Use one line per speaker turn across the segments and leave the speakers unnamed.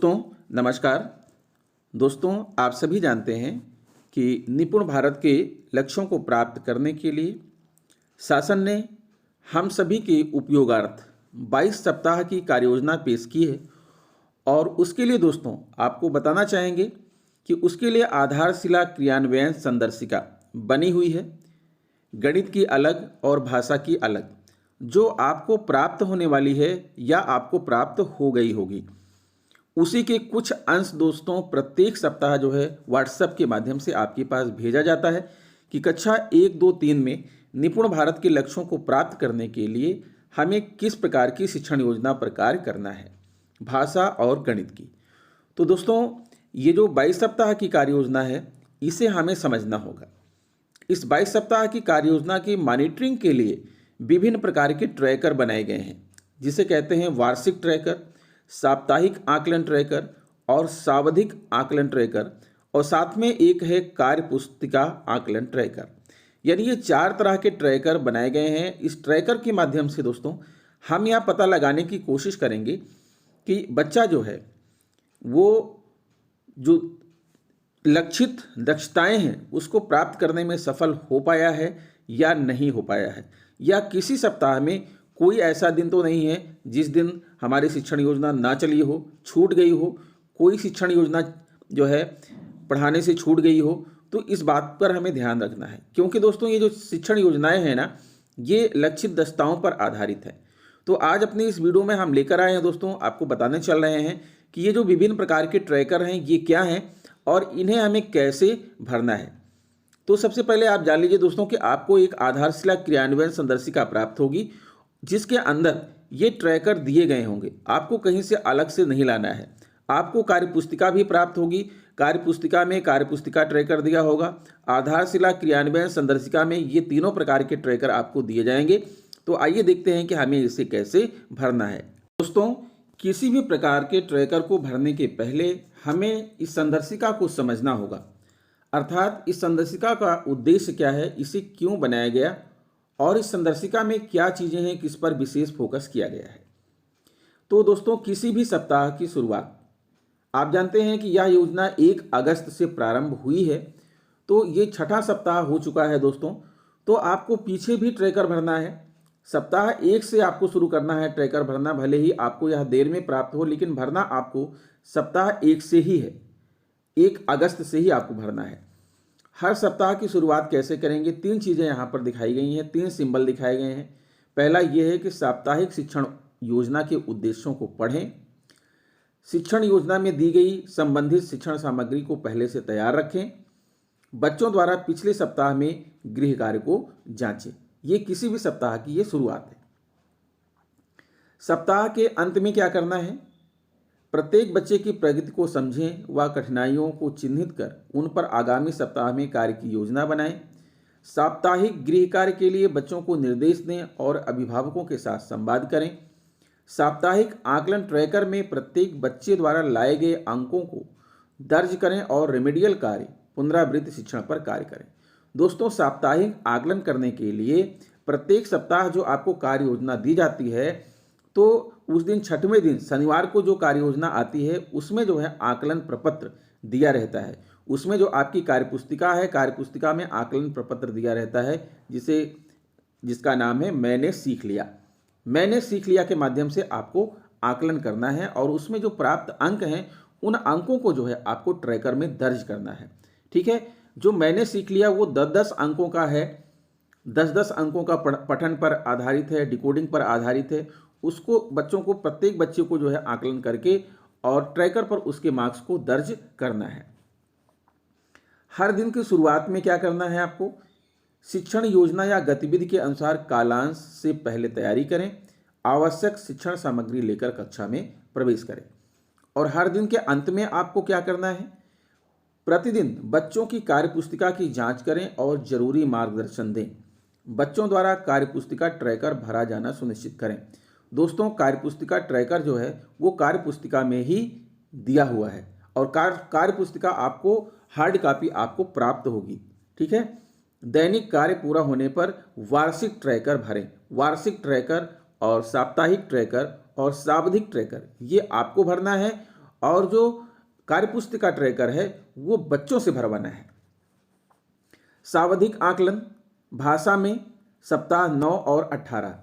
दोस्तों नमस्कार। दोस्तों आप सभी जानते हैं कि निपुण भारत के लक्ष्यों को प्राप्त करने के लिए शासन ने हम सभी के उपयोगार्थ 22 सप्ताह की कार्ययोजना पेश की है। और उसके लिए दोस्तों आपको बताना चाहेंगे कि उसके लिए आधारशिला क्रियान्वयन संदर्शिका बनी हुई है। गणित की अलग और भाषा की अलग, जो आपको प्राप्त होने वाली है या आपको प्राप्त हो गई होगी, उसी के कुछ अंश दोस्तों प्रत्येक सप्ताह जो है व्हाट्सएप के माध्यम से आपके पास भेजा जाता है कि कक्षा 1, 2, 3 में निपुण भारत के लक्ष्यों को प्राप्त करने के लिए हमें किस प्रकार की शिक्षण योजना पर कार्य करना है, भाषा और गणित की। तो दोस्तों ये जो 22 सप्ताह की कार्य योजना है, इसे हमें समझना होगा। इस 22 सप्ताह की कार्य योजना की मॉनिटरिंग के लिए विभिन्न प्रकार के ट्रैकर बनाए गए हैं, जिसे कहते हैं वार्षिक ट्रैकर, साप्ताहिक आकलन ट्रैकर और सावधिक आकलन ट्रैकर, और साथ में एक है कार्य पुस्तिका आकलन ट्रैकर। यानी ये 4 तरह के ट्रैकर बनाए गए हैं। इस ट्रैकर के माध्यम से दोस्तों हम यह पता लगाने की कोशिश करेंगे कि बच्चा जो है वो जो लक्षित दक्षताएं हैं उसको प्राप्त करने में सफल हो पाया है या नहीं हो पाया है, या किसी सप्ताह में कोई ऐसा दिन तो नहीं है जिस दिन हमारी शिक्षण योजना ना चली हो, छूट गई हो, कोई शिक्षण योजना जो है पढ़ाने से छूट गई हो। तो इस बात पर हमें ध्यान रखना है, क्योंकि दोस्तों ये जो शिक्षण योजनाएं हैं ना, ये लक्षित दक्षताओं पर आधारित है। तो आज अपनी इस वीडियो में हम लेकर आए हैं दोस्तों, आपको बताने चल रहे हैं कि ये जो विभिन्न प्रकार के ट्रैकर हैं ये क्या हैं और इन्हें हमें कैसे भरना है। तो सबसे पहले आप जान लीजिए दोस्तों कि आपको एक आधारशिला क्रियान्वयन संदर्शिका प्राप्त होगी, जिसके अंदर ये ट्रैकर दिए गए होंगे। आपको कहीं से अलग से नहीं लाना है। आपको कार्यपुस्तिका भी प्राप्त होगी। कार्यपुस्तिका में कार्यपुस्तिका ट्रैकर दिया होगा। आधारशिला क्रियान्वयन संदर्शिका में ये तीनों प्रकार के ट्रैकर आपको दिए जाएंगे। तो आइए देखते हैं कि हमें इसे कैसे भरना है। दोस्तों किसी भी प्रकार के ट्रैकर को भरने के पहले हमें इस संदर्शिका को समझना होगा, अर्थात इस संदर्शिका का उद्देश्य क्या है, इसे क्यों बनाया गया और इस संदर्शिका में क्या चीज़ें हैं, किस पर विशेष फोकस किया गया है। तो दोस्तों किसी भी सप्ताह की शुरुआत, आप जानते हैं कि यह योजना 1 अगस्त से प्रारंभ हुई है, तो ये 6ठा सप्ताह हो चुका है दोस्तों। तो आपको पीछे भी ट्रैकर भरना है। सप्ताह 1 से आपको शुरू करना है ट्रैकर भरना, भले ही आपको यह देर में प्राप्त हो, लेकिन भरना आपको सप्ताह 1 से ही है। 1 अगस्त से ही आपको भरना है। हर सप्ताह की शुरुआत कैसे करेंगे, 3 चीज़ें यहाँ पर दिखाई गई हैं, 3 सिंबल दिखाए गए हैं। पहला ये है कि साप्ताहिक शिक्षण योजना के उद्देश्यों को पढ़ें। शिक्षण योजना में दी गई संबंधित शिक्षण सामग्री को पहले से तैयार रखें। बच्चों द्वारा पिछले सप्ताह में गृह कार्य को जांचें। ये किसी भी सप्ताह की ये शुरुआत है। सप्ताह के अंत में क्या करना है, प्रत्येक बच्चे की प्रगति को समझें व कठिनाइयों को चिन्हित कर उन पर आगामी सप्ताह में कार्य की योजना बनाएं। साप्ताहिक गृह कार्य के लिए बच्चों को निर्देश दें और अभिभावकों के साथ संवाद करें। साप्ताहिक आकलन ट्रैकर में प्रत्येक बच्चे द्वारा लाए गए अंकों को दर्ज करें और रेमेडियल कार्य, पुनरावृत्ति शिक्षण पर कार्य करें। दोस्तों साप्ताहिक आकलन करने के लिए प्रत्येक सप्ताह जो आपको कार्य योजना दी जाती है, तो उस दिन 6वें दिन शनिवार को जो कार्य योजना आती है उसमें जो है आकलन प्रपत्र दिया रहता है। उसमें जो आपकी कार्यपुस्तिका है, कार्यपुस्तिका में आकलन प्रपत्र दिया रहता है, जिसका नाम है मैंने सीख लिया। मैंने सीख लिया के माध्यम से आपको आकलन करना है और उसमें जो प्राप्त अंक हैं उन अंकों को जो है आपको ट्रैकर में दर्ज करना है। ठीक है, जो मैंने सीख लिया वो 10-10 अंकों का है, 10-10 अंकों का पठन पर आधारित है, डिकोडिंग पर आधारित है। उसको बच्चों को, प्रत्येक बच्चे को जो है आकलन करके और ट्रैकर पर उसके मार्क्स को दर्ज करना है। हर दिन की शुरुआत में क्या करना है, आपको शिक्षण योजना या गतिविधि के अनुसार कालांश से पहले तैयारी करें। आवश्यक शिक्षण सामग्री लेकर कक्षा में प्रवेश करें। और हर दिन के अंत में आपको क्या करना है, प्रतिदिन बच्चों की कार्यपुस्तिका की जांच करें और जरूरी मार्गदर्शन दें। बच्चों द्वारा कार्यपुस्तिका ट्रैकर भरा जाना सुनिश्चित करें। दोस्तों कार्यपुस्तिका ट्रैकर जो है वो कार्यपुस्तिका में ही दिया हुआ है और कार्यपुस्तिका आपको हार्ड कॉपी आपको प्राप्त होगी। ठीक है, दैनिक कार्य पूरा होने पर वार्षिक ट्रैकर भरें। वार्षिक ट्रैकर और साप्ताहिक ट्रैकर और सावधिक ट्रैकर ये आपको भरना है और जो कार्यपुस्तिका ट्रैकर है वो बच्चों से भरवाना है। सावधिक आकलन भाषा में सप्ताह 9 और 18,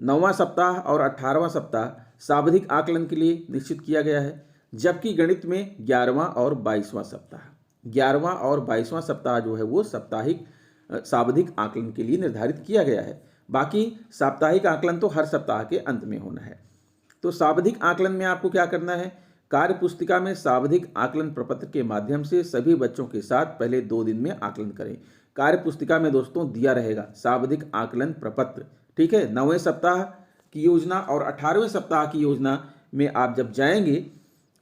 9वां सप्ताह और 18वां सप्ताह सावधिक आकलन के लिए निश्चित किया गया है, जबकि गणित में 11वां और 22वां सप्ताह, 11वां और 22वां सप्ताह जो है वो साप्ताहिक सावधिक आकलन के लिए निर्धारित किया गया है। बाकी साप्ताहिक आकलन तो हर सप्ताह के अंत में होना है। तो सावधिक आकलन में आपको क्या करना है, कार्य पुस्तिका में सावधिक आकलन प्रपत्र के माध्यम से सभी बच्चों के साथ पहले 2 दिन में आकलन करें। कार्य पुस्तिका में दोस्तों दिया रहेगा सावधिक आकलन प्रपत्र, ठीक है। 9वें सप्ताह की योजना और 18वें सप्ताह की योजना में आप जब जाएंगे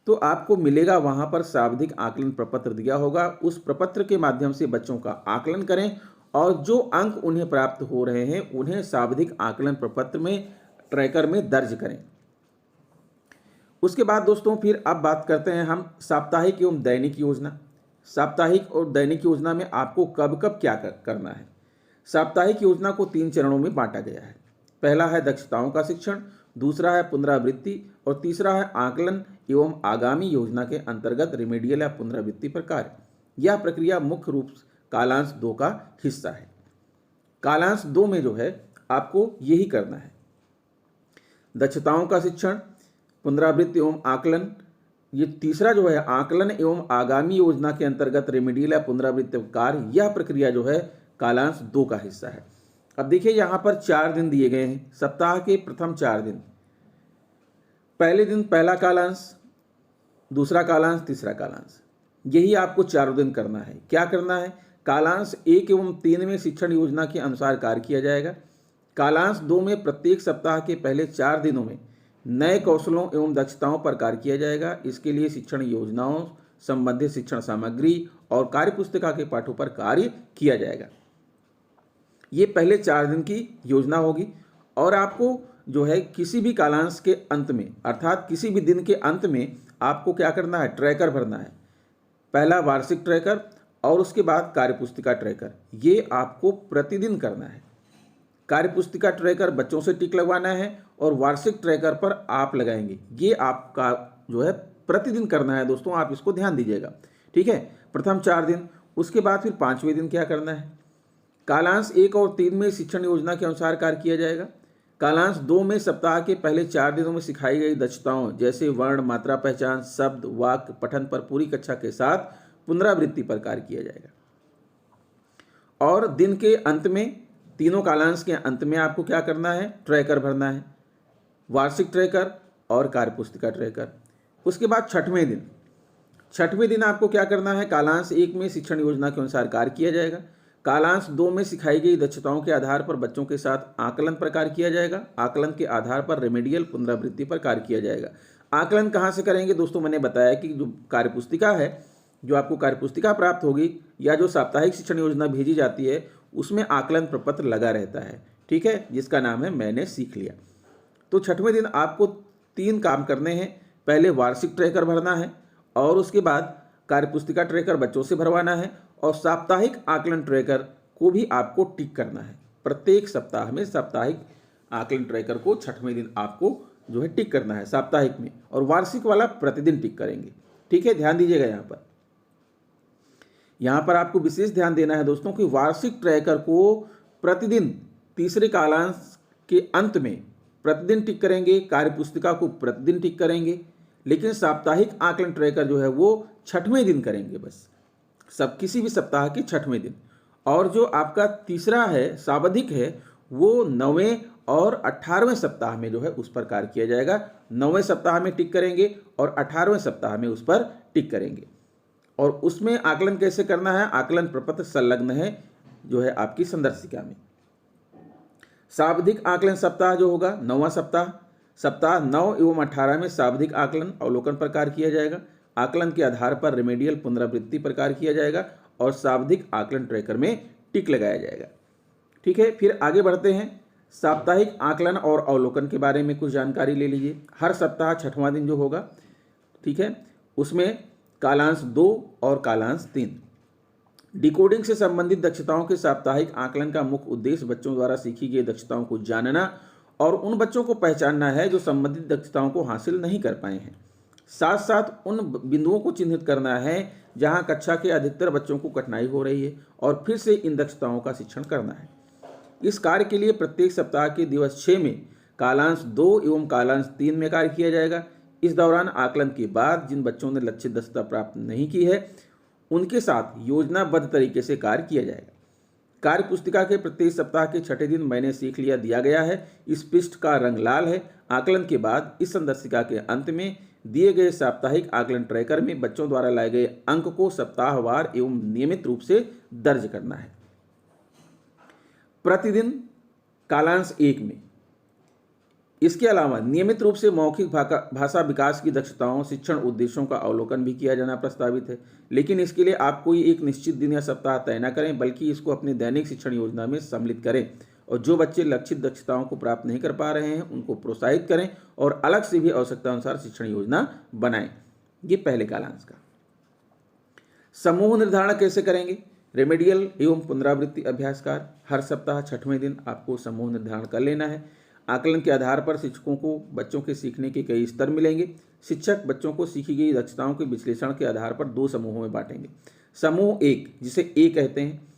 तो आपको मिलेगा वहां पर सावधिक आकलन प्रपत्र दिया होगा। उस प्रपत्र के माध्यम से बच्चों का आकलन करें और जो अंक उन्हें प्राप्त हो रहे हैं उन्हें सावधिक आकलन प्रपत्र में ट्रैकर में दर्ज करें। उसके बाद दोस्तों फिर अब बात करते हैं हम साप्ताहिक एवं दैनिक योजना। साप्ताहिक और दैनिक योजना में आपको कब कब क्या करना है। साप्ताहिक योजना को 3 चरणों में बांटा गया है। पहला है दक्षताओं का शिक्षण, दूसरा है पुनरावृत्ति और तीसरा है आकलन एवं आगामी योजना के अंतर्गत रिमेडियल या पुनरावृत्ति पर कार्य। यह प्रक्रिया मुख्य रूप से कालांश 2 का हिस्सा है। कालांश 2 में जो है आपको यही करना है, दक्षताओं का शिक्षण, पुनरावृत्ति एवं आकलन। ये तीसरा जो है आकलन एवं आगामी योजना के अंतर्गत रेमेडियल या पुनरावृत्ति कार्य, यह प्रक्रिया जो है कालांश 2 का हिस्सा है। अब देखिए यहाँ पर 4 दिन दिए गए हैं, सप्ताह के प्रथम 4 दिन। पहले दिन पहला कालांश, दूसरा कालांश, तीसरा कालांश, यही आपको 4 दिन करना है। क्या करना है, कालांश 1 एवं 3 में शिक्षण योजना के अनुसार कार्य किया जाएगा। कालांश 2 में प्रत्येक सप्ताह के पहले 4 दिनों में नए कौशलों एवं दक्षताओं पर कार्य किया जाएगा। इसके लिए शिक्षण योजनाओं, संबंधित शिक्षण सामग्री और कार्यपुस्तिका के पाठों पर कार्य किया जाएगा। ये पहले 4 दिन की योजना होगी और आपको जो है किसी भी कालांश के अंत में अर्थात किसी भी दिन के अंत में आपको क्या करना है, ट्रैकर भरना है। पहला वार्षिक ट्रैकर और उसके बाद कार्यपुस्तिका ट्रैकर, ये आपको प्रतिदिन करना है। कार्यपुस्तिका ट्रैकर बच्चों से टिक लगवाना है और वार्षिक ट्रैकर पर आप लगाएंगे। ये आपका जो है प्रतिदिन करना है दोस्तों, आप इसको ध्यान दीजिएगा, ठीक है। प्रथम 4 दिन, उसके बाद फिर 5वें दिन क्या करना है, कालांश 1 और 3 में शिक्षण योजना के अनुसार कार्य किया जाएगा। कालांश 2 में सप्ताह के पहले 4 दिनों में सिखाई गई दक्षताओं जैसे वर्ण, मात्रा पहचान, शब्द, वाक्य पठन पर पूरी कक्षा के साथ पुनरावृत्ति पर कार्य किया जाएगा। और दिन के अंत में, तीनों कालांश के अंत में आपको क्या करना है, ट्रैकर भरना है, वार्षिक ट्रैकर और कार्यपुस्तिका ट्रैकर। उसके बाद 6वें दिन आपको क्या करना है, कालांश 1 में शिक्षण योजना के अनुसार कार्य किया जाएगा। कालांश 2 में सिखाई गई दक्षताओं के आधार पर बच्चों के साथ आकलन पर कार्य किया जाएगा। आकलन के आधार पर रेमेडियल पुनरावृत्ति पर कार्य किया जाएगा। आकलन कहाँ से करेंगे दोस्तों, मैंने बताया कि जो कार्यपुस्तिका है, जो आपको कार्यपुस्तिका प्राप्त होगी या जो साप्ताहिक शिक्षण योजना भेजी जाती है उसमें आकलन प्रपत्र लगा रहता है, ठीक है, जिसका नाम है मैंने सीख लिया। तो 6वें दिन आपको 3 काम करने हैं। पहले वार्षिक ट्रैकर भरना है और उसके बाद कार्यपुस्तिका ट्रैकर बच्चों से भरवाना है और साप्ताहिक आकलन ट्रैकर को भी आपको टिक करना है। प्रत्येक सप्ताह में साप्ताहिक आकलन ट्रैकर को 6वें दिन आपको जो है टिक करना है साप्ताहिक में, और वार्षिक वाला प्रतिदिन टिक करेंगे, ठीक है। ध्यान दीजिएगा यहाँ पर आपको विशेष ध्यान देना है दोस्तों कि वार्षिक ट्रैकर को प्रतिदिन तीसरे कालांश के अंत में प्रतिदिन टिक करेंगे, कार्यपुस्तिका को प्रतिदिन टिक करेंगे, लेकिन साप्ताहिक आकलन ट्रैकर जो है वो 6वें दिन करेंगे, बस किसी भी सप्ताह के 6वें दिन। और जो आपका तीसरा है सावधिक है वो 9वें और 18वें सप्ताह में जो है उस पर कार्य किया जाएगा। 9वें सप्ताह में टिक करेंगे और 18वें सप्ताह में उस पर टिक करेंगे। और उसमें आकलन कैसे करना है, आकलन प्रपत्र संलग्न है जो है आपकी संदर्शिका में। सावधिक आकलन सप्ताह जो होगा 9वां सप्ताह 9 एवं 18 में सावधिक आकलन अवलोकन पर कार्य किया जाएगा। आकलन के आधार पर रेमेडियल पुनरावृत्ति पर कार्य किया जाएगा और सावधिक आकलन ट्रैकर में टिक लगाया जाएगा, ठीक है। फिर आगे बढ़ते हैं, साप्ताहिक आकलन और अवलोकन के बारे में कुछ जानकारी ले लीजिए। हर सप्ताह 6वां दिन जो होगा, ठीक है, उसमें कालांश 2 और कालांश 3। डिकोडिंग से संबंधित दक्षताओं के साप्ताहिक आकलन का मुख्य उद्देश्य बच्चों द्वारा सीखी गई दक्षताओं को जानना और उन बच्चों को पहचानना है जो संबंधित दक्षताओं को हासिल नहीं कर पाए हैं। साथ साथ उन बिंदुओं को चिन्हित करना है जहां कक्षा के अधिकतर बच्चों को कठिनाई हो रही है और फिर से इन दक्षताओं का शिक्षण करना है। इस कार्य के लिए प्रत्येक सप्ताह के दिवस 6 में कालांश 2 एवं कालांश 3 में कार्य किया जाएगा। इस दौरान आकलन के बाद जिन बच्चों ने लक्षित दक्षता प्राप्त नहीं की है उनके साथ योजनाबद्ध तरीके से कार्य किया जाएगा। कार्य पुस्तिका के प्रत्येक सप्ताह के छठे दिन मैंने सीख लिया दिया गया है। इस पृष्ठ का रंग लाल है। आकलन के बाद इस संदर्शिका के अंत में दिए गए साप्ताहिक आकलन ट्रैकर में बच्चों द्वारा लाए गए अंक को सप्ताहवार एवं नियमित रूप से दर्ज करना है। प्रतिदिन कालांश 1 में इसके अलावा नियमित रूप से मौखिक भाषा विकास की दक्षताओं शिक्षण उद्देश्यों का अवलोकन भी किया जाना प्रस्तावित है। लेकिन इसके लिए आप कोई एक निश्चित दिन या सप्ताह तय न करें, बल्कि इसको अपनी दैनिक शिक्षण योजना में सम्मिलित करें और जो बच्चे लक्षित दक्षताओं को प्राप्त नहीं कर पा रहे हैं उनको प्रोत्साहित करें और अलग से भी आवश्यकता अनुसार शिक्षण योजना बनाएं। ये पहले कालांश का। समूह निर्धारण कैसे करेंगे? रेमेडियल एवं पुनरावृत्ति अभ्यासकार हर सप्ताह छठवें दिन आपको समूह निर्धारण कर लेना है। आकलन के आधार पर शिक्षकों को बच्चों के सीखने के कई स्तर मिलेंगे। शिक्षक बच्चों को सीखी गई दक्षताओं के विश्लेषण के आधार पर 2 समूहों में बांटेंगे। समूह 1 जिसे ए कहते हैं,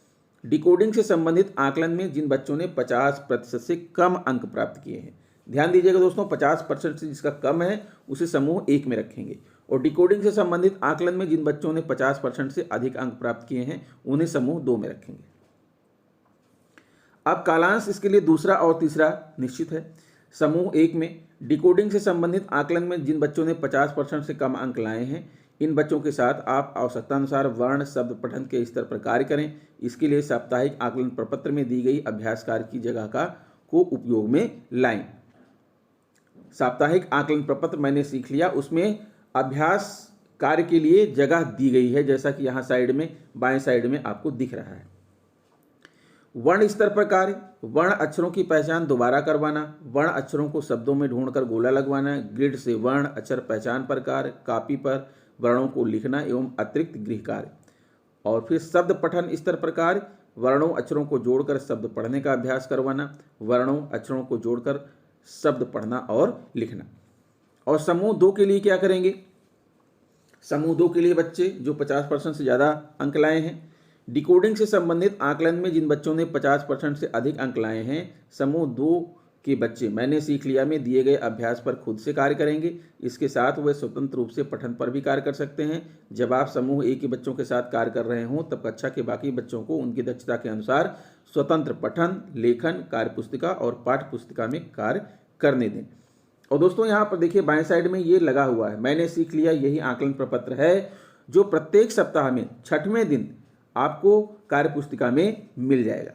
डिकोडिंग से संबंधित आकलन में जिन बच्चों ने 50% से कम अंक प्राप्त किए हैं। ध्यान दीजिएगा दोस्तों, 50% से जिसका कम है उसे समूह 1 में रखेंगे और डिकोडिंग से संबंधित आकलन में जिन बच्चों ने 50% से अधिक अंक प्राप्त किए हैं उन्हें समूह 2 में रखेंगे। अब कालांश इसके लिए दूसरा और तीसरा निश्चित है। समूह 1 में डिकोडिंग से संबंधित आकलन में जिन बच्चों ने 50% से कम अंक लाए हैं इन बच्चों के साथ आप आवश्यकतानुसार वर्ण शब्द पठन के स्तर पर कार्य करें। इसके लिए साप्ताहिक आकलन प्रपत्र में दी गई अभ्यास कार्य की जगह को उपयोग में लाएं। साप्ताहिक आकलन प्रपत्र मैंने सीख लिया, उसमें अभ्यास कार्य के लिए जगह दी गई है, जैसा कि यहाँ साइड में बाएं साइड में आपको दिख रहा है। वर्ण स्तर पर कार्य, वर्ण अक्षरों की पहचान दोबारा करवाना, वर्ण अक्षरों को शब्दों में ढूंढकर गोला लगवाना, ग्रिड से वर्ण अक्षर पहचान पर कार्य, कॉपी पर वर्णों को लिखना एवं अतिरिक्त गृह कार्य। और फिर शब्द पठन स्तर पर कार्य, वर्णों अक्षरों को जोड़कर शब्द पढ़ने का अभ्यास करवाना, वर्णों अक्षरों को जोड़कर शब्द पढ़ना और लिखना। और समूह 2 के लिए क्या करेंगे? समूह 2 के लिए बच्चे जो 50% से ज़्यादा अंक लाए हैं, डिकोडिंग से संबंधित आकलन में जिन बच्चों ने 50% से अधिक अंक लाए हैं, समूह 2 के बच्चे मैंने सीख लिया में दिए गए अभ्यास पर खुद से कार्य करेंगे। इसके साथ वे स्वतंत्र रूप से पठन पर भी कार्य कर सकते हैं। जब आप समूह 1 के बच्चों के साथ कार्य कर रहे हों तब कक्षा के बाकी बच्चों को उनकी दक्षता के अनुसार स्वतंत्र पठन, लेखन, कार्य पुस्तिका और पाठ्य पुस्तिका में कार्य करने दें। और दोस्तों यहाँ पर देखिए बाएं साइड में ये लगा हुआ है, मैंने सीख लिया, यही आकलन प्रपत्र है जो प्रत्येक सप्ताह में छठवें दिन आपको कार्य पुस्तिका में मिल जाएगा।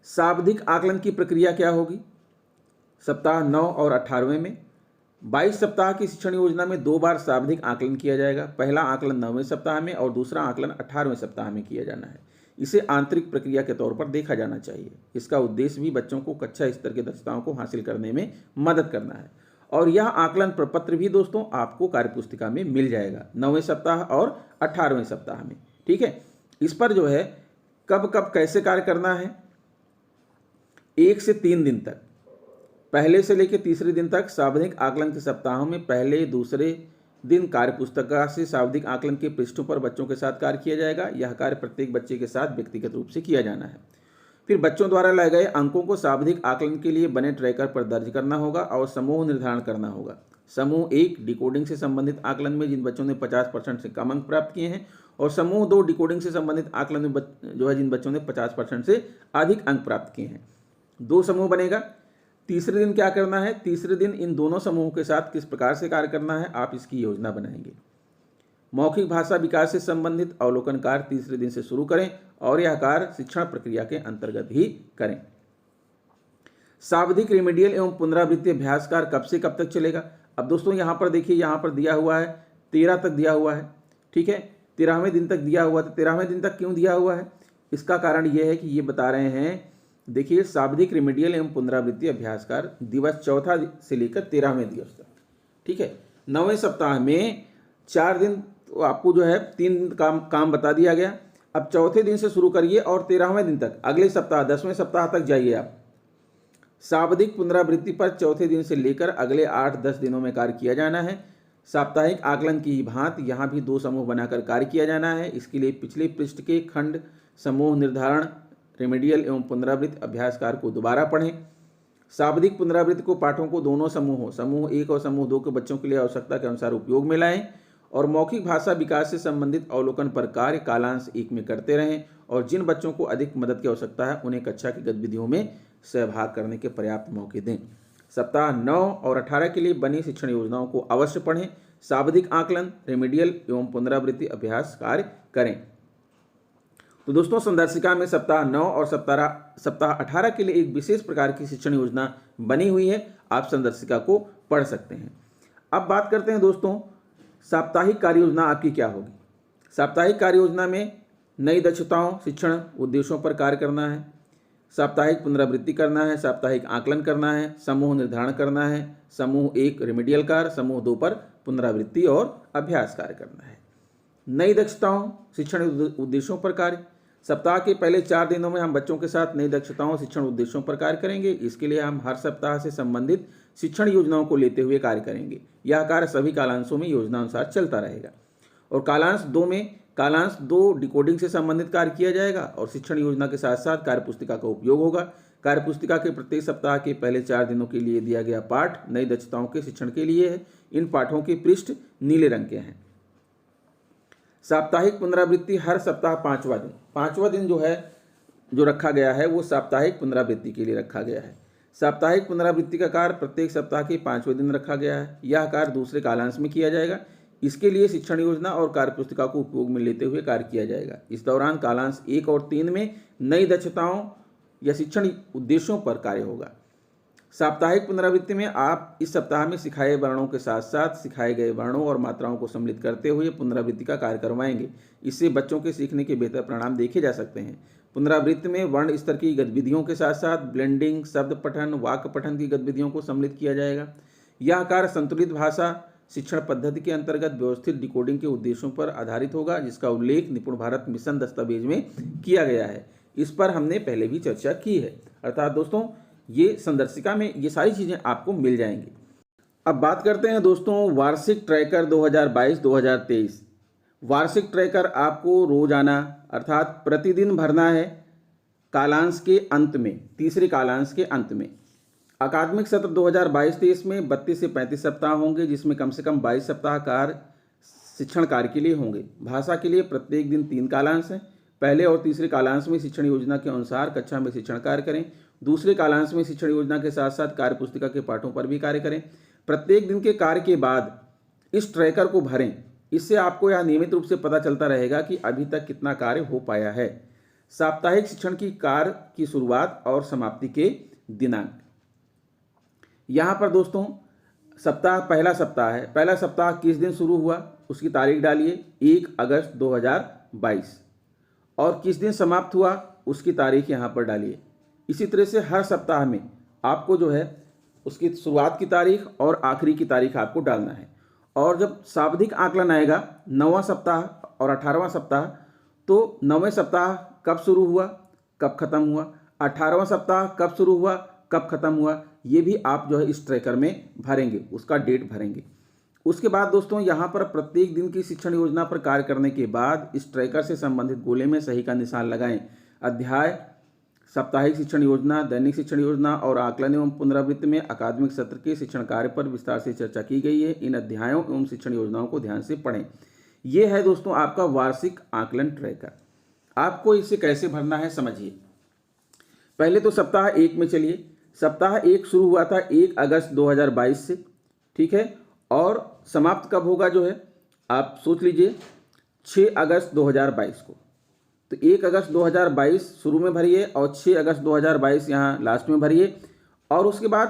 शाब्दिक आकलन की प्रक्रिया क्या होगी? सप्ताह 9 और 18वें में 22 सप्ताह की शिक्षण योजना में 2 बार शाब्दिक आकलन किया जाएगा। पहला आकलन 9वें सप्ताह में और दूसरा आकलन 18वें सप्ताह में किया जाना है। इसे आंतरिक प्रक्रिया के तौर पर देखा जाना चाहिए। इसका उद्देश्य भी बच्चों को कक्षा स्तर की दक्षताओं को हासिल करने में मदद करना है। और यह आकलन प्रपत्र भी दोस्तों आपको कार्यपुस्तिका में मिल जाएगा 9वें सप्ताह और 18वें सप्ताह में। ठीक है, इस पर जो है कब कब कैसे कार्य करना है, 1 से 3 दिन तक, पहले से लेकर तीसरे दिन तक शाब्दिक आकलन के सप्ताहों में पहले दूसरे दिन कार्यपुस्तिका से शाब्दिक आकलन के पृष्ठों पर बच्चों के साथ कार्य किया जाएगा। यह कार्य प्रत्येक बच्चे के साथ व्यक्तिगत रूप से किया जाना है। फिर बच्चों द्वारा लाए गए अंकों को शाब्दिक आकलन के लिए बने ट्रैकर पर दर्ज करना होगा और समूह निर्धारण करना होगा। समूह 1 डिकोडिंग से संबंधित आकलन में जिन बच्चों ने 50% से कम अंक प्राप्त किए हैं, और समूह 2 डिकोडिंग से संबंधित आकलन में जो है जिन बच्चों ने 50% से अधिक अंक प्राप्त किए हैं। 2 समूह बनेगा। तीसरे दिन क्या करना है? तीसरे दिन इन दोनों समूहों के साथ किस प्रकार से कार्य करना है, आप इसकी योजना बनाएंगे। मौखिक भाषा विकास से संबंधित अवलोकन कार्य तीसरे दिन से शुरू करें और यह कार्य शिक्षण प्रक्रिया के अंतर्गत ही करें। शाब्दिक रेमेडियल एवं पुनरावृत्ति अभ्यास कार्य कब से कब तक चलेगा? अब दोस्तों यहाँ पर देखिए, यहाँ पर दिया हुआ है 13 तक दिया हुआ है। ठीक है, 13वें दिन तक दिया हुआ था। 13वें दिन तक क्यों दिया हुआ है? इसका कारण यह है कि ये बता रहे हैं, देखिए शाब्दिक रेमेडियल एवं पुनरावृत्ति अभ्यास कार्य दिवस 4 से लेकर 13वें दिवस तक। ठीक है, 9वें सप्ताह में 4 दिन तो आपको जो है 3 दिन काम बता दिया गया। अब चौथे दिन से शुरू करिए और 13वें दिन तक, अगले सप्ताह 10वें सप्ताह तक जाइए आप। शाब्दिक पुनरावृत्ति पर चौथे दिन से लेकर अगले 8-10 दिनों में कार्य किया जाना है। साप्ताहिक आकलन की भांति यहाँ भी 2 समूह बनाकर कार्य किया जाना है। इसके लिए पिछले पृष्ठ के खंड समूह निर्धारण, रेमेडियल एवं पुनरावृत्ति अभ्यास कार्य को दोबारा पढ़ें। शाब्दिक पुनरावृत्ति को पाठों को दोनों समूहों, समूह 1 और समूह 2 के बच्चों के लिए आवश्यकता के अनुसार उपयोग में लाएं और मौखिक भाषा विकास से संबंधित अवलोकन पर कार्य कालांश 1 में करते रहें और जिन बच्चों को अधिक मदद की आवश्यकता है उन्हें कक्षा की गतिविधियों में सहभाग करने के पर्याप्त मौके दें। सप्ताह 9 और 18 के लिए बनी शिक्षण योजनाओं को अवश्य पढ़ें। शाब्दिक आकलन, रेमेडियल एवं पुनरावृत्ति अभ्यास कार्य करें। तो दोस्तों, संदर्शिका में सप्ताह 9 और सप्ताह 18 के लिए एक विशेष प्रकार की शिक्षण योजना बनी हुई है। आप संदर्शिका को पढ़ सकते हैं। अब बात करते हैं दोस्तों, साप्ताहिक कार्य योजना आपकी क्या होगी। साप्ताहिक कार्य योजना में नई दक्षताओं, शिक्षण उद्देश्यों पर कार्य करना है, साप्ताहिक पुनरावृत्ति करना है, साप्ताहिक आकलन करना है, समूह निर्धारण करना है, समूह 1 रेमेडियल कार्य, समूह 2 पर पुनरावृत्ति और अभ्यास कार्य करना है। नई दक्षताओं, शिक्षण उद्देश्यों पर कार्य। सप्ताह के पहले 4 दिनों में हम बच्चों के साथ नई दक्षताओं, शिक्षण उद्देश्यों पर कार्य करेंगे। इसके लिए हम हर सप्ताह से संबंधित शिक्षण योजनाओं को लेते हुए कार्य करेंगे। यह कार्य सभी कालांशों में योजना अनुसार चलता रहेगा। और कालांश 2 में कालांश 2 डिकोडिंग से संबंधित कार्य किया जाएगा और शिक्षण योजना के साथ साथ कार्यपुस्तिका का उपयोग होगा। कार्यपुस्तिका के प्रत्येक सप्ताह के पहले 4 दिनों के लिए दिया गया पाठ नई दक्षताओं के शिक्षण के लिए है। इन पाठों के पृष्ठ नीले रंग के हैं। साप्ताहिक पुनरावृत्ति हर सप्ताह 5वां दिन। 5वां दिन जो रखा गया है वो साप्ताहिक पुनरावृत्ति के लिए रखा गया है। साप्ताहिक पुनरावृत्ति का कार्य प्रत्येक सप्ताह के 5वें दिन रखा गया है। यह कार्य दूसरे कालांश में किया जाएगा। इसके लिए शिक्षण योजना और कार्यपुस्तिका को उपयोग में लेते हुए कार्य किया जाएगा। इस दौरान कालांश 1 और 3 में नई दक्षताओं या शिक्षण उद्देश्यों पर कार्य होगा। साप्ताहिक पुनरावृत्ति में आप इस सप्ताह में सिखाए वर्णों के साथ साथ सिखाए गए वर्णों और मात्राओं को सम्मिलित करते हुए पुनरावृत्ति का कार्य करवाएंगे। इससे बच्चों के सीखने के बेहतर परिणाम देखे जा सकते हैं। पुनरावृत्ति में वर्ण स्तर की गतिविधियों के साथ साथ ब्लेंडिंग, शब्द पठन, वाक्य पठन की गतिविधियों को सम्मिलित किया जाएगा। यह कार्य संतुलित भाषा शिक्षण पद्धति के अंतर्गत व्यवस्थित डिकोडिंग के उद्देश्यों पर आधारित होगा, जिसका उल्लेख निपुण भारत मिशन दस्तावेज में किया गया है। इस पर हमने पहले भी चर्चा की है। अर्थात दोस्तों, ये संदर्शिका में ये सारी चीज़ें आपको मिल जाएंगी। अब बात करते हैं दोस्तों वार्षिक ट्रैकर 2022-2023। वार्षिक ट्रैकर आपको रोजाना अर्थात प्रतिदिन भरना है कालांश के अंत में, तीसरे कालांश के अंत में। अकादमिक सत्र 2022-23 में 32 से 35 सप्ताह होंगे, जिसमें कम से कम 22 सप्ताह कार्य शिक्षण कार्य के लिए होंगे। भाषा के लिए प्रत्येक दिन 3 कालांश हैं। पहले और तीसरे कालांश में शिक्षण योजना के अनुसार कक्षा में शिक्षण कार्य करें। दूसरे कालांश में शिक्षण योजना के साथ साथ कार्यपुस्तिका के पाठों पर भी कार्य करें। प्रत्येक दिन के कार्य के बाद इस ट्रैकर को भरें। इससे आपको यह नियमित रूप से पता चलता रहेगा कि अभी तक कितना कार्य हो पाया है। साप्ताहिक शिक्षण की कार्य की शुरुआत और समाप्ति के दिनांक। यहाँ पर दोस्तों पहला सप्ताह है। पहला सप्ताह किस दिन शुरू हुआ उसकी तारीख डालिए, 1 अगस्त 2022, और किस दिन समाप्त हुआ उसकी तारीख यहाँ पर डालिए। इसी तरह से हर सप्ताह में आपको उसकी शुरुआत की तारीख और आखिरी की तारीख आपको डालना है। और जब शाब्दिक आकलन आएगा 9वां सप्ताह और 18वां सप्ताह, तो 9वें सप्ताह कब शुरू हुआ कब खत्म हुआ, 18वां सप्ताह कब शुरू हुआ कब खत्म हुआ, ये भी आप इस ट्रैकर में भरेंगे, उसका डेट भरेंगे। उसके बाद दोस्तों यहाँ पर प्रत्येक दिन की शिक्षण योजना पर कार्य करने के बाद इस ट्रैकर से संबंधित गोले में सही का निशान लगाएं। अध्याय साप्ताहिक शिक्षण योजना, दैनिक शिक्षण योजना और आकलन एवं पुनरावृत्ति में अकादमिक सत्र के शिक्षण कार्य पर विस्तार से चर्चा की गई है। इन अध्यायों एवं शिक्षण योजनाओं को ध्यान से पढ़ें। यह है दोस्तों आपका वार्षिक आकलन ट्रैकर। आपको इसे कैसे भरना है समझिए। पहले तो सप्ताह 1 में चलिए। सप्ताह 1 शुरू हुआ था 1 अगस्त 2022 से, ठीक है, और समाप्त कब होगा आप सोच लीजिए 6 अगस्त 2022 को। तो 1 अगस्त 2022 शुरू में भरिए और 6 अगस्त 2022 यहाँ लास्ट में भरिए। और उसके बाद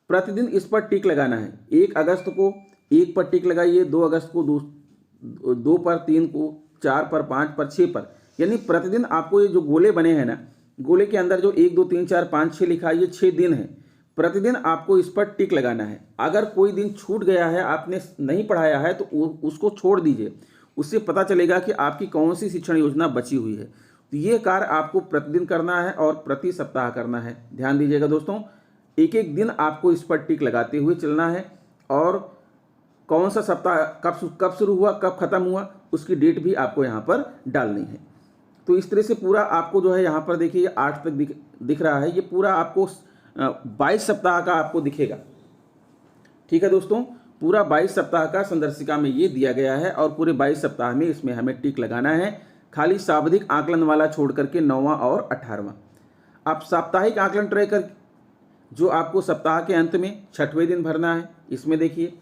प्रतिदिन इस पर टिक लगाना है। 1 अगस्त को 1 पर टिक लगाइए, 2 अगस्त को 2 पर, 3 को 4 पर, 5 पर, 6 पर। यानी प्रतिदिन आपको ये जो गोले बने हैं ना, गोले के अंदर जो 1 2 3 4 5 6 लिखा है, ये 6 दिन है। प्रतिदिन आपको इस पर टिक लगाना है। अगर कोई दिन छूट गया है, आपने नहीं पढ़ाया है, तो उसको छोड़ दीजिए। उससे पता चलेगा कि आपकी कौन सी शिक्षण योजना बची हुई है। तो ये कार्य आपको प्रतिदिन करना है और प्रति सप्ताह करना है। ध्यान दीजिएगा दोस्तों, एक एक दिन आपको इस पर टिक लगाते हुए चलना है और कौन सा सप्ताह कब शुरू हुआ कब खत्म हुआ उसकी डेट भी आपको यहाँ पर डालनी है। तो इस तरह से पूरा आपको जो है यहाँ पर देखिए 8 तक दिख रहा है, ये पूरा आपको 22 सप्ताह का आपको दिखेगा। ठीक है दोस्तों, पूरा 22 सप्ताह का संदर्शिका में ये दिया गया है और पूरे 22 सप्ताह में इसमें हमें टिक लगाना है, खाली सावधिक आकलन वाला छोड़ करके 9वां और 18वां। आप साप्ताहिक आकलन ट्रैकर जो आपको सप्ताह के अंत में 6वें दिन भरना है, इसमें देखिए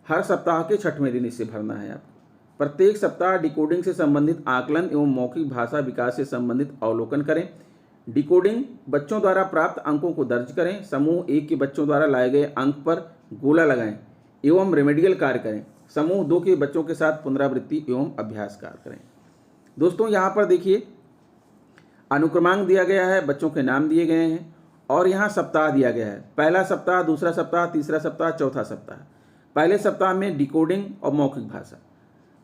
हर सप्ताह के 6वें दिन इसे भरना है आपको। प्रत्येक सप्ताह डिकोडिंग से संबंधित आकलन एवं मौखिक भाषा विकास से संबंधित अवलोकन करें। डिकोडिंग बच्चों द्वारा प्राप्त अंकों को दर्ज करें। समूह 1 के बच्चों द्वारा लाए गए अंक पर गोला लगाएं एवं रेमेडियल कार्य करें। समूह 2 के बच्चों के साथ पुनरावृत्ति एवं अभ्यास कार्य करें। दोस्तों यहाँ पर देखिए अनुक्रमांक दिया गया है, बच्चों के नाम दिए गए हैं और यहाँ सप्ताह दिया गया है, पहला सप्ताह, दूसरा सप्ताह, तीसरा सप्ताह, चौथा सप्ताह। पहले सप्ताह में डिकोडिंग और मौखिक भाषा।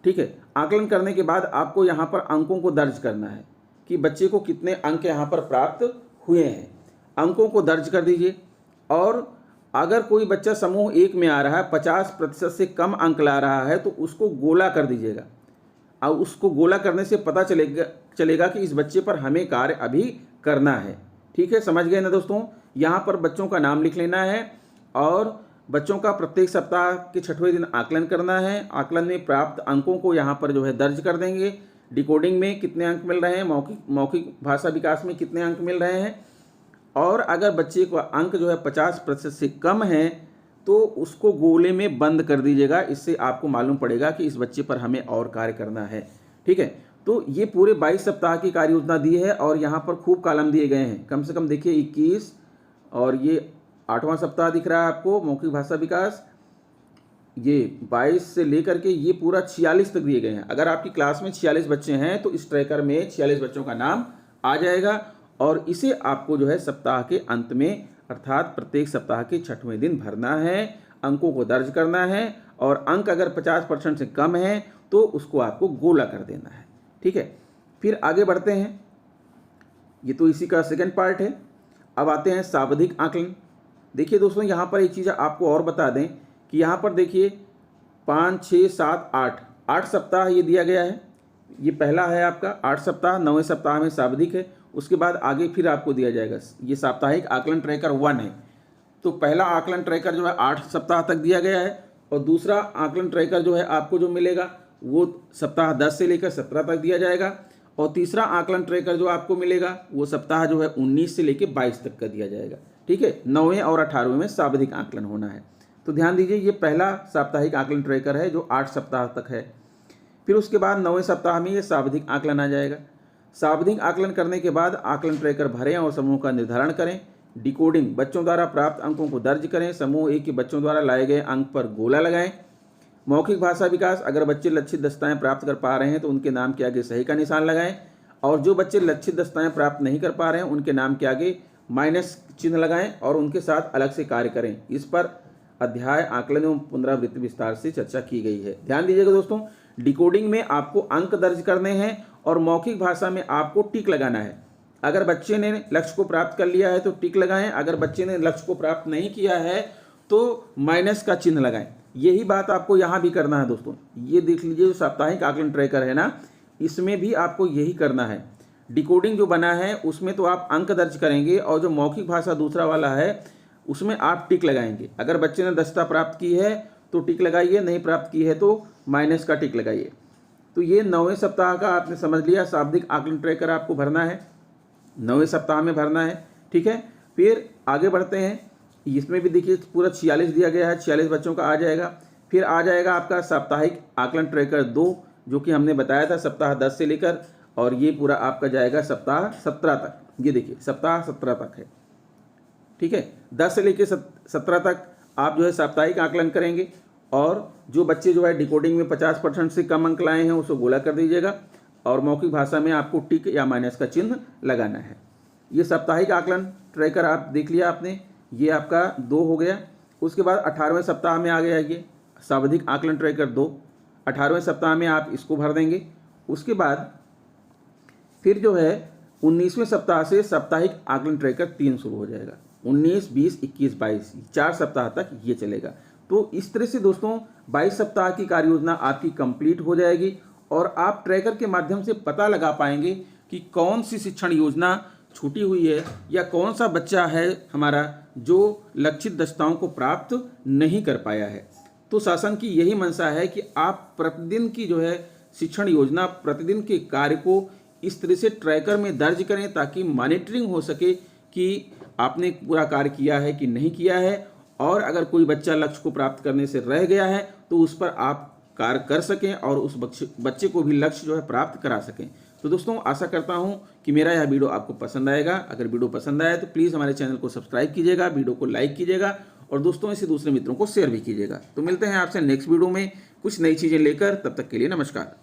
ठीक है, आकलन करने के बाद आपको यहाँ पर अंकों को दर्ज करना है कि बच्चे को कितने अंक यहाँ पर प्राप्त हुए हैं। अंकों को दर्ज कर दीजिए और अगर कोई बच्चा समूह 1 में आ रहा है 50% से कम अंक ला रहा है तो उसको गोला कर दीजिएगा और उसको गोला करने से पता चलेगा कि इस बच्चे पर हमें कार्य अभी करना है। ठीक है, समझ गए ना दोस्तों। यहाँ पर बच्चों का नाम लिख लेना है और बच्चों का प्रत्येक सप्ताह के 6वें दिन आकलन करना है। आकलन में प्राप्त अंकों को यहाँ पर जो है दर्ज कर देंगे। डिकोडिंग में कितने अंक मिल रहे हैं, मौखिक भाषा विकास में कितने अंक मिल रहे हैं और अगर बच्चे को अंक जो है 50% से कम है तो उसको गोले में बंद कर दीजिएगा। इससे आपको मालूम पड़ेगा कि इस बच्चे पर हमें और कार्य करना है। ठीक है, तो ये पूरे 22 सप्ताह की कार्य योजना दी है और यहाँ पर खूब कॉलम दिए गए हैं, कम से कम देखिए 21 और ये 8वां सप्ताह दिख रहा है आपको मौखिक भाषा विकास, ये 22 से लेकर के ये पूरा 46 तक दिए गए हैं। अगर आपकी क्लास में 46 बच्चे हैं तो इस ट्रैकर में 46 बच्चों का नाम आ जाएगा और इसे आपको जो है सप्ताह के अंत में अर्थात प्रत्येक सप्ताह के 6वें दिन भरना है, अंकों को दर्ज करना है और अंक अगर 50% से कम है तो उसको आपको गोला कर देना है। ठीक है, फिर आगे बढ़ते हैं, ये तो इसी का सेकंड पार्ट है। अब आते हैं सावधिक आकलन। देखिए दोस्तों यहाँ पर एक चीज़ आपको और बता दें कि यहाँ पर देखिए 5, 6, 7, 8 सप्ताह ये दिया गया है। ये पहला है आपका 8 सप्ताह, 9वें सप्ताह में सावधिक है। उसके बाद आगे फिर आपको दिया जाएगा, ये साप्ताहिक आकलन ट्रैकर 1 है। तो पहला आकलन ट्रैकर जो है 8 सप्ताह तक दिया गया है और दूसरा आकलन ट्रैकर जो है आपको जो मिलेगा वो सप्ताह 10 से लेकर 17 तक दिया जाएगा और तीसरा आकलन ट्रैकर जो आपको मिलेगा वो सप्ताह जो है 19 से लेकर 22 तक का दिया जाएगा। ठीक है, 9वें और 18वें में सावधिक आकलन होना है। तो ध्यान दीजिए ये पहला साप्ताहिक आकलन ट्रैकर है जो 8 सप्ताह तक है। फिर उसके बाद 9वें सप्ताह में ये सावधिक आकलन आ जाएगा। सावधिक आकलन करने के बाद आकलन ट्रैकर भरें और समूह का निर्धारण करें। डिकोडिंग बच्चों द्वारा प्राप्त अंकों को दर्ज करें। समूह 1 के बच्चों द्वारा लाए गए अंक पर गोला लगाएं। मौखिक भाषा विकास, अगर बच्चे लक्षित दस्ताएं प्राप्त कर पा रहे हैं तो उनके नाम के आगे सही का निशान लगाएं और जो बच्चे लक्षित दस्ताएं प्राप्त नहीं कर पा रहे हैं उनके नाम के आगे माइनस चिन्ह लगाएं और उनके साथ अलग से कार्य करें। इस पर अध्याय आकलन एवं पुनरावृत्ति विस्तार से चर्चा की गई है। ध्यान दीजिएगा दोस्तों, डिकोडिंग में आपको अंक दर्ज करने हैं और मौखिक भाषा में आपको टिक लगाना है। अगर बच्चे ने लक्ष्य को प्राप्त कर लिया है तो टिक लगाएं, अगर बच्चे ने लक्ष्य को प्राप्त नहीं किया है तो माइनस का चिन्ह लगाएं। यही बात आपको यहाँ भी करना है दोस्तों। ये देख लीजिए जो साप्ताहिक आकलन ट्रैकर है ना, इसमें भी आपको यही करना है। डिकोडिंग जो बना है उसमें तो आप अंक दर्ज करेंगे और जो मौखिक भाषा दूसरा वाला है उसमें आप टिक लगाएंगे। अगर बच्चे ने दस्ता प्राप्त की है तो टिक लगाइए, नहीं प्राप्त की है तो माइनस का टिक लगाइए। तो ये 9वें सप्ताह का आपने समझ लिया, शाब्दिक आकलन ट्रैकर आपको भरना है, 9वें सप्ताह में भरना है। ठीक है, फिर आगे बढ़ते हैं। इसमें भी देखिए पूरा 46 दिया गया है, 46 बच्चों का आ जाएगा। फिर आ जाएगा आपका साप्ताहिक आकलन ट्रैकर 2 जो कि हमने बताया था सप्ताह 10 से लेकर, और ये पूरा आपका जाएगा सप्ताह 17 तक। ये देखिए सप्ताह 17 तक है। ठीक है, 10 से लेकर 17 तक आप जो है साप्ताहिक आकलन करेंगे और जो बच्चे जो है डिकोडिंग में 50% से कम अंक लाए हैं उसको गोला कर दीजिएगा और मौखिक भाषा में आपको टिक या माइनस का चिन्ह लगाना है। ये साप्ताहिक आकलन ट्रैकर आप देख लिया आपने, ये आपका 2 हो गया। उसके बाद 18वें सप्ताह में आ गया ये सावधिक आकलन ट्रैकर 2, 18वें सप्ताह में आप इसको भर देंगे। उसके बाद फिर जो है 19वें सप्ताह से साप्ताहिक आकलन ट्रैकर 3 शुरू हो जाएगा। 19, 20, 21, 22 4 सप्ताह तक ये चलेगा। तो इस तरह से दोस्तों 22 सप्ताह की कार्य योजना आपकी कंप्लीट हो जाएगी और आप ट्रैकर के माध्यम से पता लगा पाएंगे कि कौन सी शिक्षण योजना छूटी हुई है या कौन सा बच्चा है हमारा जो लक्षित दक्षताओं को प्राप्त नहीं कर पाया है। तो शासन की यही मंशा है कि आप प्रतिदिन की जो है शिक्षण योजना, प्रतिदिन के कार्य को इस तरह से ट्रैकर में दर्ज करें ताकि मॉनिटरिंग हो सके कि आपने पूरा कार्य किया है कि नहीं किया है, और अगर कोई बच्चा लक्ष्य को प्राप्त करने से रह गया है तो उस पर आप कार्य कर सकें और उस बच्चे को भी लक्ष्य जो है प्राप्त करा सकें। तो दोस्तों आशा करता हूं कि मेरा यह वीडियो आपको पसंद आएगा। अगर वीडियो पसंद आए तो प्लीज़ हमारे चैनल को सब्सक्राइब कीजिएगा, वीडियो को लाइक कीजिएगा और दोस्तों इसे दूसरे मित्रों को शेयर भी कीजिएगा। तो मिलते हैं आपसे नेक्स्ट वीडियो में कुछ नई चीज़ें लेकर, तब तक के लिए नमस्कार।